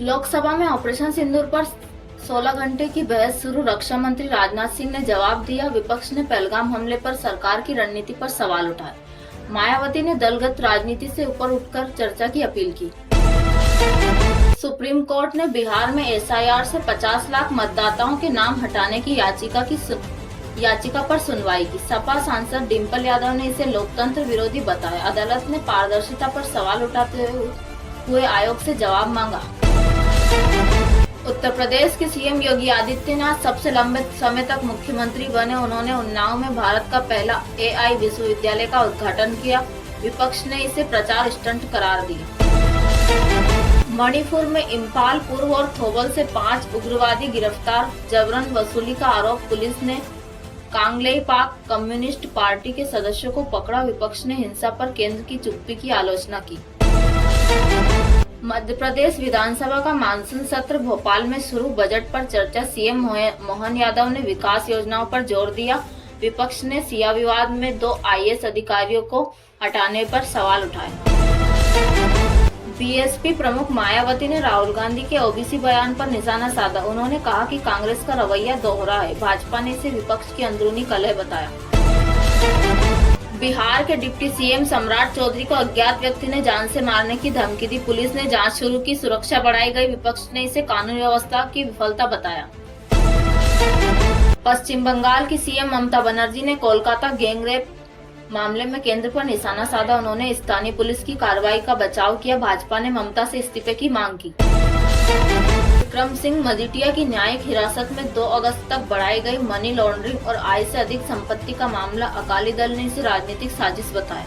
लोकसभा में ऑपरेशन सिंदूर पर 16 घंटे की बहस शुरू। रक्षा मंत्री राजनाथ सिंह ने जवाब दिया। विपक्ष ने पहलगाम हमले पर सरकार की रणनीति पर सवाल उठाए। मायावती ने दलगत राजनीति से ऊपर उठकर चर्चा की अपील की। सुप्रीम कोर्ट ने बिहार में एसआईआर से 50 लाख मतदाताओं के नाम हटाने की याचिका पर सुनवाई की। सपा सांसद डिम्पल यादव ने इसे लोकतंत्र विरोधी बताया। अदालत ने पारदर्शिता पर सवाल उठाते हुए आयोग से जवाब मांगा। उत्तर प्रदेश के सीएम योगी आदित्यनाथ सबसे लंबे समय तक मुख्यमंत्री बने। उन्होंने उन्नाव में भारत का पहला एआई विश्वविद्यालय का उद्घाटन किया। विपक्ष ने इसे प्रचार स्टंट करार दिया। मणिपुर में इम्फाल पूर्व और थोबल से 5 उग्रवादी गिरफ्तार। जबरन वसूली का आरोप। पुलिस ने कांगलेई पाक कम्युनिस्ट पार्टी के सदस्यों को पकड़ा। विपक्ष ने हिंसा पर केंद्र की चुप्पी की आलोचना की। मध्य प्रदेश विधानसभा का मानसून सत्र भोपाल में शुरू। बजट पर चर्चा। सीएम मोहन यादव ने विकास योजनाओं पर जोर दिया। विपक्ष ने सिया विवाद में 2 आईएएस अधिकारियों को हटाने पर सवाल उठाए। बीएसपी प्रमुख मायावती ने राहुल गांधी के ओबीसी बयान पर निशाना साधा। उन्होंने कहा कि कांग्रेस का रवैया दोहरा है। भाजपा ने इसे विपक्ष की अंदरूनी कलह बताया। बिहार के डिप्टी सीएम सम्राट चौधरी को अज्ञात व्यक्ति ने जान से मारने की धमकी दी। पुलिस ने जांच शुरू की। सुरक्षा बढ़ाई गई। विपक्ष ने इसे कानून व्यवस्था की विफलता बताया। पश्चिम बंगाल की सीएम ममता बनर्जी ने कोलकाता गैंगरेप मामले में केंद्र पर निशाना साधा। उन्होंने स्थानीय पुलिस की कार्रवाई का बचाव किया। भाजपा ने ममता से इस्तीफे की मांग की। विक्रम सिंह मजीठिया की न्यायिक हिरासत में 2 अगस्त तक बढ़ाई गई। मनी लॉन्ड्रिंग और आय से अधिक संपत्ति का मामला। अकाली दल ने इसे राजनीतिक साजिश बताया।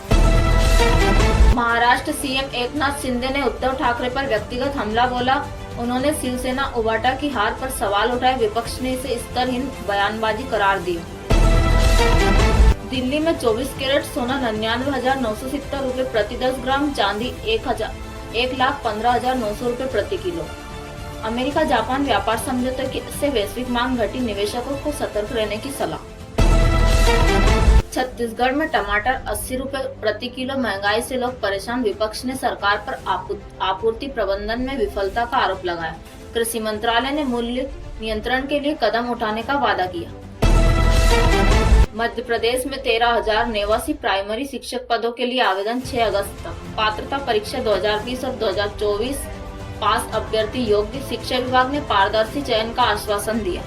महाराष्ट्र सीएम एकनाथ शिंदे ने उद्धव ठाकरे पर व्यक्तिगत हमला बोला। उन्होंने शिवसेना उबाटा की हार पर सवाल उठाए। विपक्ष ने इसे स्तरहीन बयानबाजी करार दी। दिल्ली में 24 कैरेट सोना 99,970 रूपए प्रति 10 ग्राम, चांदी 1,15,900 रूपए प्रति किलो। अमेरिका जापान व्यापार समझौते से वैश्विक मांग घटी। निवेशकों को सतर्क रहने की सलाह। छत्तीसगढ़ में टमाटर 80 रूपए प्रति किलो। महंगाई से लोग परेशान। विपक्ष ने सरकार पर आपूर्ति प्रबंधन में विफलता का आरोप लगाया। कृषि मंत्रालय ने मूल्य नियंत्रण के लिए कदम उठाने का वादा किया। मध्य प्रदेश में 13,000 नेवासी प्राइमरी शिक्षक पदों के लिए आवेदन 6 अगस्त तक। पात्रता परीक्षा 2020 और 2024 पास अभ्यर्थी योग्य। शिक्षा विभाग ने पारदर्शी चयन का आश्वासन दिया।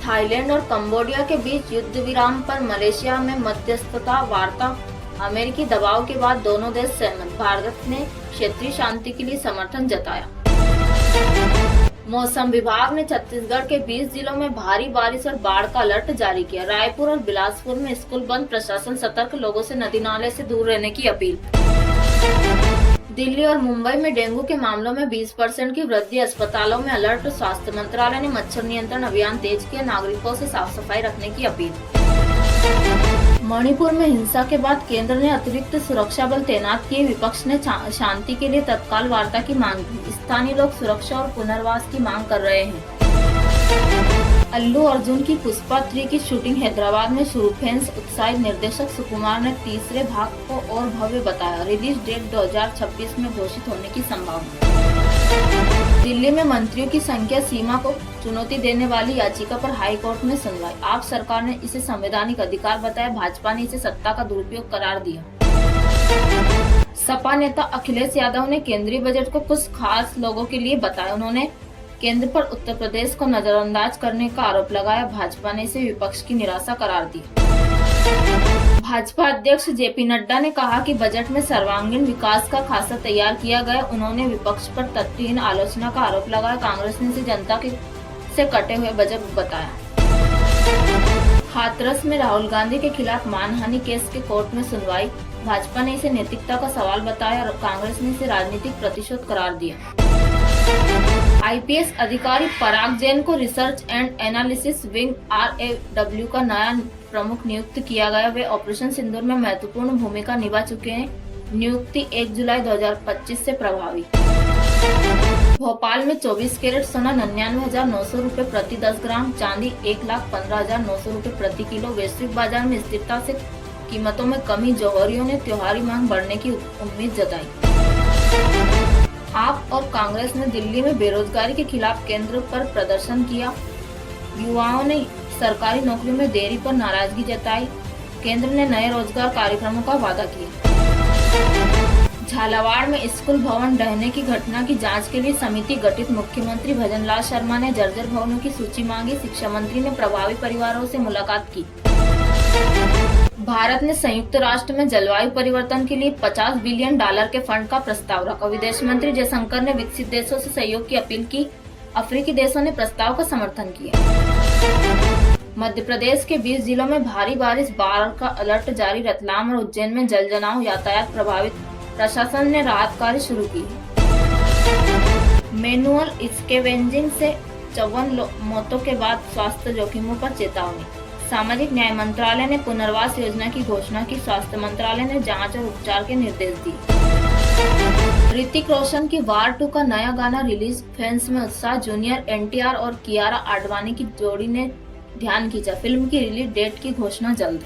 थाईलैंड और कंबोडिया के बीच युद्ध विराम पर मलेशिया में मध्यस्थता वार्ता। अमेरिकी दबाव के बाद दोनों देश सहमत। भारत ने क्षेत्रीय शांति के लिए समर्थन जताया। मौसम विभाग ने छत्तीसगढ़ के 20 जिलों में भारी बारिश और बाढ़ का अलर्ट जारी किया। रायपुर और बिलासपुर में स्कूल बंद। प्रशासन सतर्क। लोगों से नदी नाले से दूर रहने की अपील। दिल्ली और मुंबई में डेंगू के मामलों में 20% की वृद्धि। अस्पतालों में अलर्ट। स्वास्थ्य मंत्रालय ने मच्छर नियंत्रण अभियान तेज किया। नागरिकों से साफ सफाई रखने की अपील। मणिपुर में हिंसा के बाद केंद्र ने अतिरिक्त सुरक्षा बल तैनात किए। विपक्ष ने शांति के लिए तत्काल वार्ता की मांग की। स्थानीय लोग सुरक्षा और पुनर्वास की मांग कर रहे हैं। अल्लू अर्जुन की पुष्पा 3 की शूटिंग हैदराबाद में शुरू। फैंस उत्साहित। निर्देशक सुकुमार ने तीसरे भाग को और भव्य बताया। रिलीज डेट 2026 में घोषित होने की संभावना। दिल्ली में मंत्रियों की संख्या सीमा को चुनौती देने वाली याचिका पर हाई कोर्ट में सुनवाई। आप सरकार ने इसे संवैधानिक अधिकार बताया। भाजपा ने इसे सत्ता का दुरुपयोग करार दिया। सपा नेता अखिलेश यादव ने केंद्रीय बजट को कुछ खास लोगों के लिए बताया। उन्होंने केंद्र पर उत्तर प्रदेश को नजरअंदाज करने का आरोप लगाया। भाजपा ने इसे विपक्ष की निराशा करार दी। भाजपा अध्यक्ष जेपी नड्डा ने कहा कि बजट में सर्वांगीण विकास का खासा तैयार किया गया। उन्होंने विपक्ष पर तथ्यहीन आलोचना का आरोप लगाया। कांग्रेस ने इसे जनता से कटे हुए बजट बताया। हाथरस में राहुल गांधी के खिलाफ मानहानि केस के कोर्ट में सुनवाई। भाजपा ने इसे नैतिकता का सवाल बताया और कांग्रेस ने इसे राजनीतिक प्रतिशोध करार दिया। आईपीएस अधिकारी पराग जैन को research and analysis wing RAW का नया प्रमुख नियुक्त किया गया। वे ऑपरेशन सिंदूर में महत्वपूर्ण भूमिका निभा चुके हैं। नियुक्ति 1 जुलाई 2025 से प्रभावी। भोपाल में 24 कैरेट सोना 99,900 रूपए प्रति 10 ग्राम, चांदी 1,15,900 रूपए प्रति किलो। वैश्विक बाजार में स्थिरता से कीमतों में कमी। जौहरियों ने त्योहारी मांग बढ़ने की उम्मीद जताई। आप और कांग्रेस ने दिल्ली में बेरोजगारी के खिलाफ केंद्र पर प्रदर्शन किया। युवाओं ने सरकारी नौकरियों में देरी पर नाराजगी जताई। केंद्र ने नए रोजगार कार्यक्रमों का वादा किया। झालावाड़ में स्कूल भवन ढहने की घटना की जांच के लिए समिति गठित। मुख्यमंत्री भजनलाल शर्मा ने जर्जर भवनों की सूची मांगी। शिक्षा मंत्री ने प्रभावित परिवारों से मुलाकात की। भारत ने संयुक्त राष्ट्र में जलवायु परिवर्तन के लिए $50 बिलियन के फंड का प्रस्ताव रखा। विदेश मंत्री जयशंकर ने विकसित देशों से सहयोग की अपील की। अफ्रीकी देशों ने प्रस्ताव का समर्थन किया। मध्य प्रदेश के 20 जिलों में भारी बारिश, बाढ़ का अलर्ट जारी। रतलाम और उज्जैन में जलजमाव, यातायात प्रभावित। प्रशासन ने राहत कार्य शुरू की। मैनुअल स्कैवेंजिंग से 54 मौतों के बाद स्वास्थ्य जोखिमों पर चेतावनी। सामाजिक न्याय मंत्रालय ने पुनर्वास योजना की घोषणा की। स्वास्थ्य मंत्रालय ने जांच और उपचार के निर्देश दिए। ऋतिक रोशन की वार 2 का नया गाना रिलीज, फैंस में उत्साह। जूनियर NTR और कियारा आडवाणी की जोड़ी ने ध्यान खींचा। फिल्म की रिलीज डेट की घोषणा जल्द।